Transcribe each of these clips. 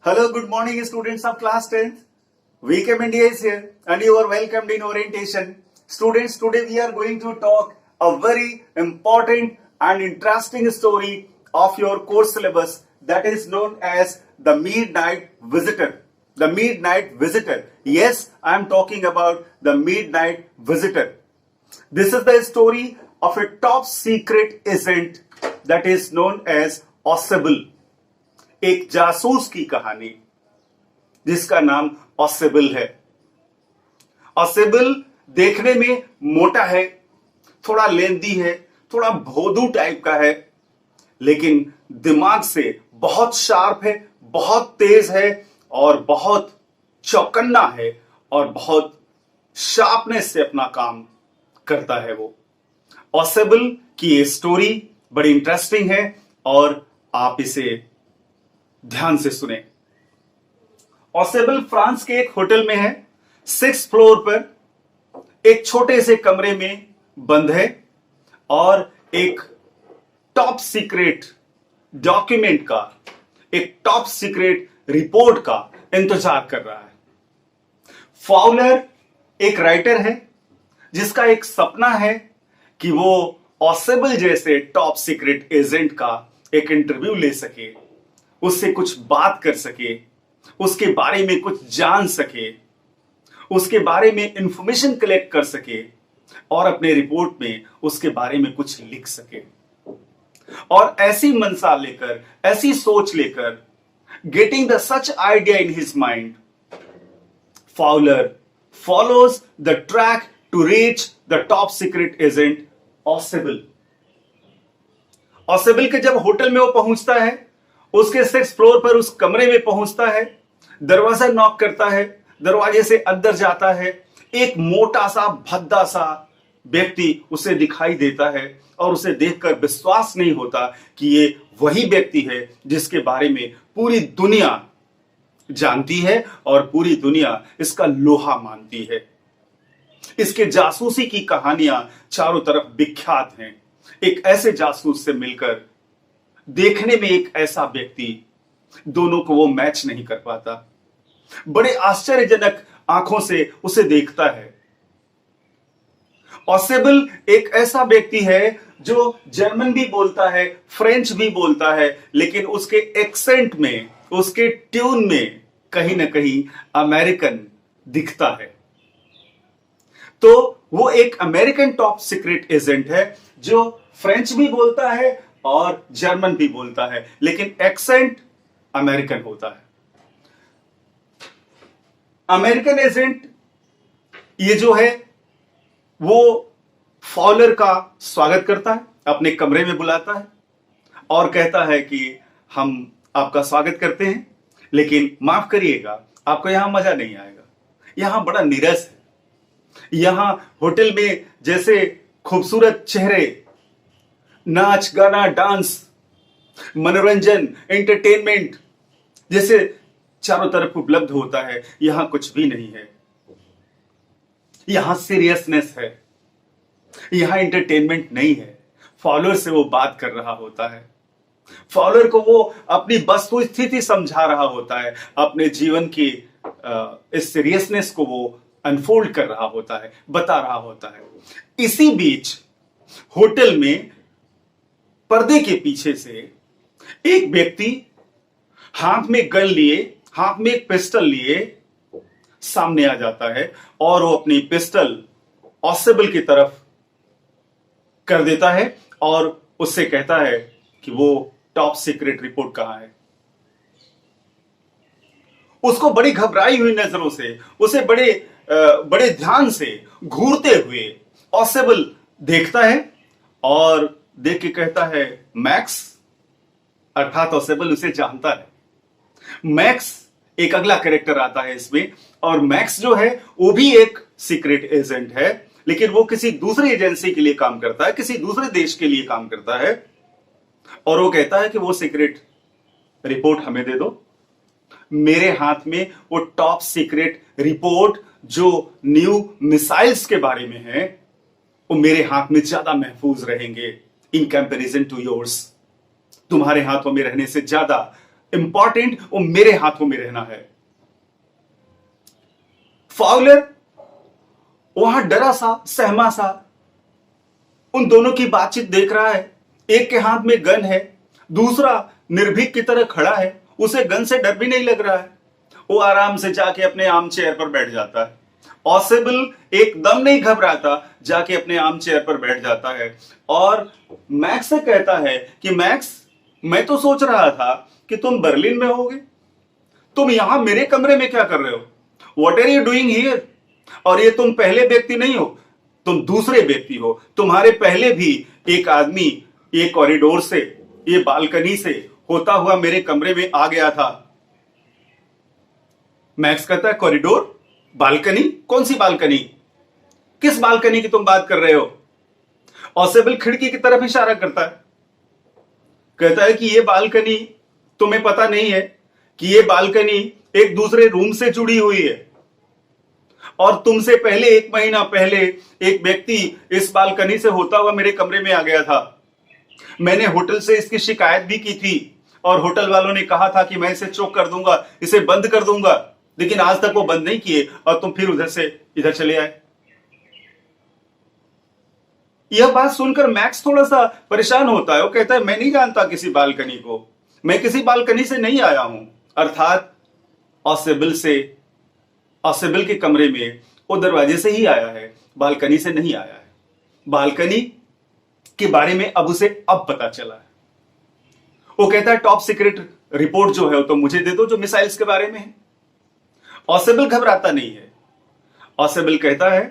Hello, good morning, students of class 10th. VCAM India is here and you are welcomed in orientation. Students, today we are going to talk a very important and interesting story of your course syllabus that is known as The Midnight Visitor. The Midnight Visitor. Yes, I am talking about The Midnight Visitor. This is the story of a top secret agent that is known as Ossibel. एक जासूस की कहानी जिसका नाम Ausable है। Ausable देखने में मोटा है, थोड़ा लेंदी है, थोड़ा भोदू टाइप का है, लेकिन दिमाग से बहुत शार्प है, बहुत तेज है और बहुत चौकन्ना है और बहुत शार्पनेस से अपना काम करता है। वो ऑसेबल की ये स्टोरी बड़ी इंटरेस्टिंग है और आप इसे ध्यान से सुने। ऑसेबल फ्रांस के एक होटल में है, 6th फ्लोर पर एक छोटे से कमरे में बंद है और एक टॉप सीक्रेट डॉक्यूमेंट का, एक टॉप सीक्रेट रिपोर्ट का इंतजार कर रहा है। फाउलर एक राइटर है जिसका एक सपना है कि वो ऑसेबल जैसे टॉप सीक्रेट एजेंट का एक इंटरव्यू ले सके, उससे कुछ बात कर सके, उसके बारे में कुछ जान सके, उसके बारे में इंफॉर्मेशन कलेक्ट कर सके और अपने रिपोर्ट में उसके बारे में कुछ लिख सके। और ऐसी मनसा लेकर, ऐसी सोच लेकर, getting the such idea in his mind, Fowler follows the track to reach the top secret agent Ausable. Ausable के जब होटल में वो पहुंचता है, उसके 6th फ्लोर पर उस कमरे में पहुंचता है, दरवाजा नॉक करता है, दरवाजे से अंदर जाता है, एक मोटा सा भद्दा सा व्यक्ति उसे दिखाई देता है और उसे देखकर विश्वास नहीं होता कि ये वही व्यक्ति है जिसके बारे में पूरी दुनिया जानती है और पूरी दुनिया इसका लोहा मानती है। इसके जासूसी की कहानियां चारों तरफ विख्यात हैं। एक ऐसे जासूस से मिलकर देखने में एक ऐसा व्यक्ति, दोनों को वो मैच नहीं कर पाता, बड़े आश्चर्यजनक आंखों से उसे देखता है। ऑसेबल एक ऐसा व्यक्ति है जो जर्मन भी बोलता है, फ्रेंच भी बोलता है, लेकिन उसके एक्सेंट में, उसके ट्यून में कहीं ना कहीं अमेरिकन दिखता है। तो वो एक अमेरिकन टॉप सीक्रेट एजेंट है जो फ्रेंच भी बोलता है और जर्मन भी बोलता है, लेकिन एक्सेंट अमेरिकन होता है। अमेरिकन एजेंट ये जो है वो फॉलर का स्वागत करता है, अपने कमरे में बुलाता है और कहता है कि हम आपका स्वागत करते हैं, लेकिन माफ करिएगा, आपको यहां मजा नहीं आएगा, यहां बड़ा नीरस है। यहां होटल में जैसे खूबसूरत चेहरे, नाच गाना, डांस, मनोरंजन, एंटरटेनमेंट जैसे चारों तरफ उपलब्ध होता है, यहां कुछ भी नहीं है। यहां सीरियसनेस है, यहां एंटरटेनमेंट नहीं है। फॉलोअर से वो बात कर रहा होता है, फॉलोअर को वो अपनी वस्तु स्थिति समझा रहा होता है, अपने जीवन की इस सीरियसनेस को वो अनफोल्ड कर रहा होता है, बता रहा होता है। इसी बीच होटल में पर्दे के पीछे से एक व्यक्ति हाथ में गन लिए, हाथ में एक पिस्टल लिए सामने आ जाता है और वो अपनी पिस्टल ऑसेबल की तरफ कर देता है और उससे कहता है कि वो टॉप सीक्रेट रिपोर्ट कहां है। उसको बड़ी घबराई हुई नजरों से, उसे बड़े ध्यान से घूरते हुए ऑसेबल देखता है और देख के कहता है, मैक्स। अर्थात ऑसेबल उसे जानता है। मैक्स एक अगला कैरेक्टर आता है इसमें, और मैक्स जो है वो भी एक सीक्रेट एजेंट है, लेकिन वो किसी दूसरी एजेंसी के लिए काम करता है, किसी दूसरे देश के लिए काम करता है। और वो कहता है कि वो सीक्रेट रिपोर्ट हमें दे दो। मेरे हाथ में वो टॉप सीक्रेट रिपोर्ट जो न्यू मिसाइल्स के बारे में है, वो मेरे हाथ में ज्यादा महफूज रहेंगे इन कंपैरिजन टू योर्स। तुम्हारे हाथों में रहने से ज्यादा इंपॉर्टेंट वो मेरे हाथों में रहना है। फाउलर वहां डरा सा सहमा सा उन दोनों की बातचीत देख रहा है। एक के हाथ में गन है, दूसरा निर्भीक की तरह खड़ा है, उसे गन से डर भी नहीं लग रहा है। वो आराम से जाके अपने आर्म चेयर पर बैठ जाता है। ऑसेबल एकदम नहीं घबराता, जाके अपने आर्म चेयर पर बैठ जाता है और मैक्स से कहता है कि मैक्स, मैं तो सोच रहा था कि तुम बर्लिन में होगे, तुम यहां मेरे कमरे में क्या कर रहे हो? What are you doing here? और ये तुम पहले व्यक्ति नहीं हो, तुम दूसरे व्यक्ति हो। तुम्हारे पहले भी एक आदमी ये कॉरिडोर से, ये बालकनी से होता हुआ मेरे कमरे में आ गया था। मैक्स कहता है, कॉरिडोर? बालकनी? कौन सी बालकनी? किस बालकनी की तुम बात कर रहे हो? ऑसेबल खिड़की की तरफ इशारा करता है, कहता है कि ये बालकनी, तुम्हें पता नहीं है कि ये बालकनी एक दूसरे रूम से जुड़ी हुई है और तुमसे पहले 1 महीना पहले एक व्यक्ति इस बालकनी से होता हुआ मेरे कमरे में आ गया था। मैंने होटल से इसकी शिकायत भी की थी और होटल वालों ने कहा था कि मैं इसे चोक कर दूंगा, इसे बंद कर दूंगा, लेकिन आज तक वो बंद नहीं किए और तुम फिर उधर से इधर चले आए। यह बात सुनकर मैक्स थोड़ा सा परेशान होता है। वो कहता है, मैं नहीं जानता किसी बालकनी को, मैं किसी बालकनी से नहीं आया हूं। अर्थात ऑसेबल के कमरे में वो दरवाजे से ही आया है, बालकनी से नहीं आया है। बालकनी के बारे में अब उसे अब पता चला है। वो कहता है, टॉप सीक्रेट रिपोर्ट जो है वो तो मुझे दे दो, जो मिसाइल्स के बारे में है। ऑसेबल घबराता नहीं है। ऑसेबल कहता है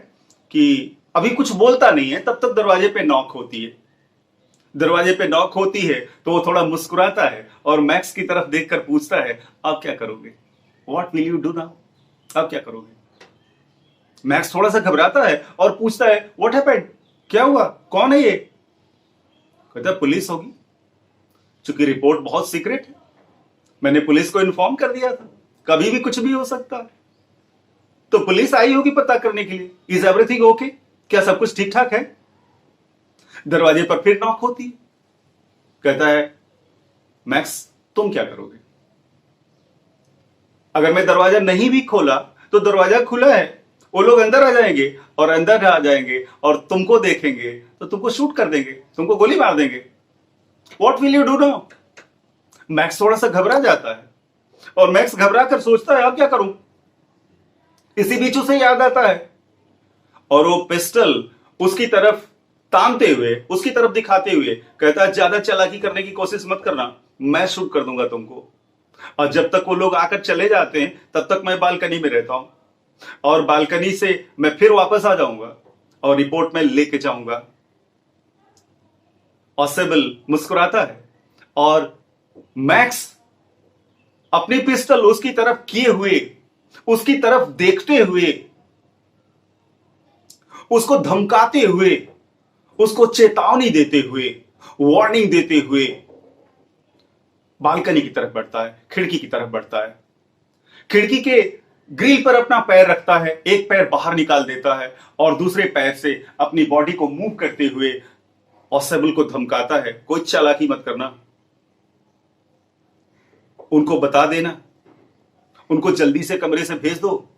कि अभी कुछ बोलता नहीं है, तब तक दरवाजे पे नॉक होती है। दरवाजे पे नॉक होती है तो वो थोड़ा मुस्कुराता है और मैक्स की तरफ देखकर पूछता है, आप क्या करोगे? What will you do now? आप क्या करोगे? मैक्स थोड़ा सा घबराता है और पूछता है, व्हाट हैपेंड? क्या हुआ? कौन है ये? कहता है, पुलिस होगी, चूंकि रिपोर्ट बहुत सीक्रेट है, मैंने पुलिस को इन्फॉर्म कर दिया था, कभी भी कुछ भी हो सकता है। तो पुलिस आई होगी पता करने के लिए। Is everything okay? क्या सब कुछ ठीक ठाक है? दरवाजे पर फिर नॉक होती है। कहता है, मैक्स तुम क्या करोगे? अगर मैं दरवाजा नहीं भी खोला तो दरवाजा खुला है, वो लोग अंदर आ जाएंगे और अंदर आ जाएंगे और तुमको देखेंगे तो तुमको शूट कर देंगे, तुमको गोली मार देंगे। What will you do now? Max थोड़ा सा घबरा जाता है और मैक्स घबरा कर सोचता है, अब क्या करूं? इसी बीच उसे याद आता है और वो पिस्टल उसकी तरफ तानते हुए, उसकी तरफ दिखाते हुए कहता है, ज्यादा चालाकी करने की कोशिश मत करना, मैं शूट कर दूंगा तुमको। और जब तक वो लोग आकर चले जाते हैं तब तक मैं बालकनी में रहता हूं और बालकनी से मैं फिर वापस आ जाऊंगा और रिपोर्ट में लेके जाऊंगा। ऑसेबल मुस्कुराता है और मैक्स अपनी पिस्टल उसकी तरफ किए हुए, उसकी तरफ देखते हुए, उसको धमकाते हुए, उसको चेतावनी देते हुए, वार्निंग देते हुए बालकनी की तरफ बढ़ता है, खिड़की की तरफ बढ़ता है। खिड़की के ग्रिल पर अपना पैर रखता है, एक पैर बाहर निकाल देता है और दूसरे पैर से अपनी बॉडी को मूव करते हुए ऑसेबल को धमकाता है, कोई चालाकी मत करना, उनको बता देना, उनको जल्दी से कमरे से भेज दो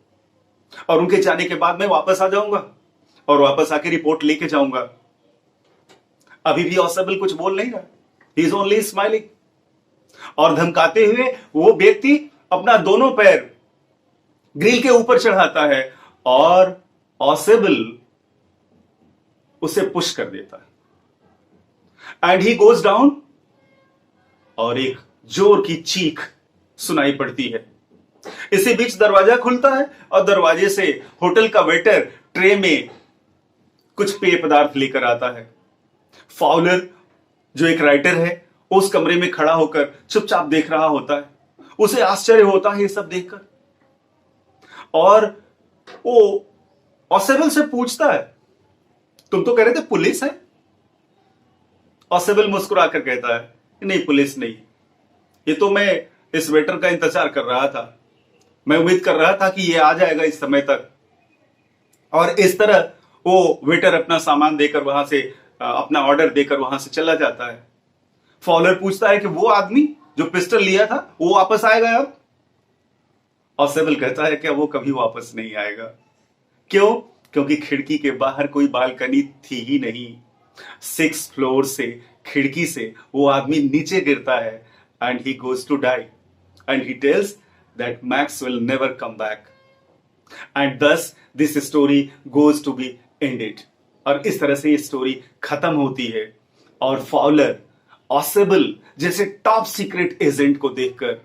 और उनके जाने के बाद मैं वापस आ जाऊंगा और वापस आके रिपोर्ट लेके जाऊंगा। अभी भी ऑसेबल कुछ बोल नहीं रहा, ही इज ओनली स्माइलिंग। और धमकाते हुए वो व्यक्ति अपना दोनों पैर ग्रिल के ऊपर चढ़ाता है और ऑसेबल उसे पुश कर देता है एंड ही गोज डाउन और एक जोर की चीख सुनाई पड़ती है। इसी बीच दरवाजा खुलता है और दरवाजे से होटल का वेटर ट्रे में कुछ पेय पदार्थ लेकर आता है। फाउलर जो एक राइटर है उस कमरे में खड़ा होकर चुपचाप देख रहा होता है। उसे आश्चर्य होता है ये सब देखकर और वो ऑसेबल से पूछता है, तुम तो कह रहे थे पुलिस है? ऑसेबल मुस्कुरा कर कहता है, नहीं पुलिस नहीं, ये तो मैं इस वेटर का इंतजार कर रहा था, मैं उम्मीद कर रहा था कि ये आ जाएगा इस समय तक। और इस तरह वो वेटर अपना सामान देकर वहां से, अपना ऑर्डर देकर वहां से चला जाता है। फॉलर पूछता है कि वो आदमी जो पिस्टल लिया था वो वापस आएगा अब? ऑसेबल कहता है क्या वो कभी वापस नहीं आएगा। क्यों? क्योंकि खिड़की के बाहर कोई बालकनी थी ही नहीं। 6th फ्लोर से खिड़की से वो आदमी नीचे गिरता है and he goes to die and he tells that Max will never come back and thus this story goes to be ended. और इस तरह से ये स्टोरी खत्म होती है और फाउलर ऑसेबल जैसे टॉप सीक्रेट एजेंट को देखकर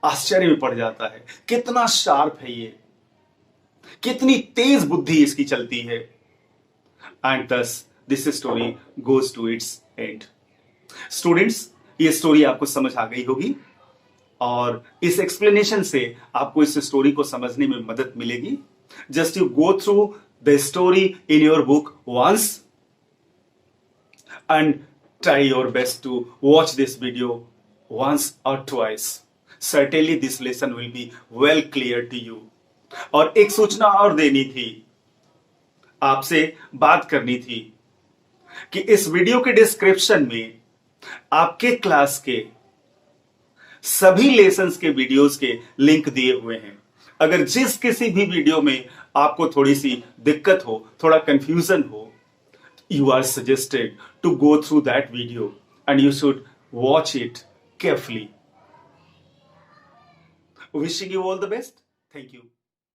आश्चर्य में पड़ जाता है। कितना शार्प है ये, कितनी तेज बुद्धि इसकी चलती है। And thus this story goes to its end. Students, ये स्टोरी आपको समझ आ गई होगी और इस एक्सप्लेनेशन से आपको इस स्टोरी को समझने में मदद मिलेगी। Just you go through the story in your book once and try your best to watch this video once or twice. Certainly this lesson will be well clear to you. और एक सूचना और देनी थी, आपसे बात करनी थी कि इस वीडियो के डिस्क्रिप्शन में आपके क्लास के सभी लेसन्स के वीडियोस के लिंक दिए हुए हैं। अगर जिस किसी भी वीडियो में आपको थोड़ी सी दिक्कत हो, थोड़ा कंफ्यूजन हो, you are suggested to go through that video and you should watch it carefully. Wishing you all the best. Thank you.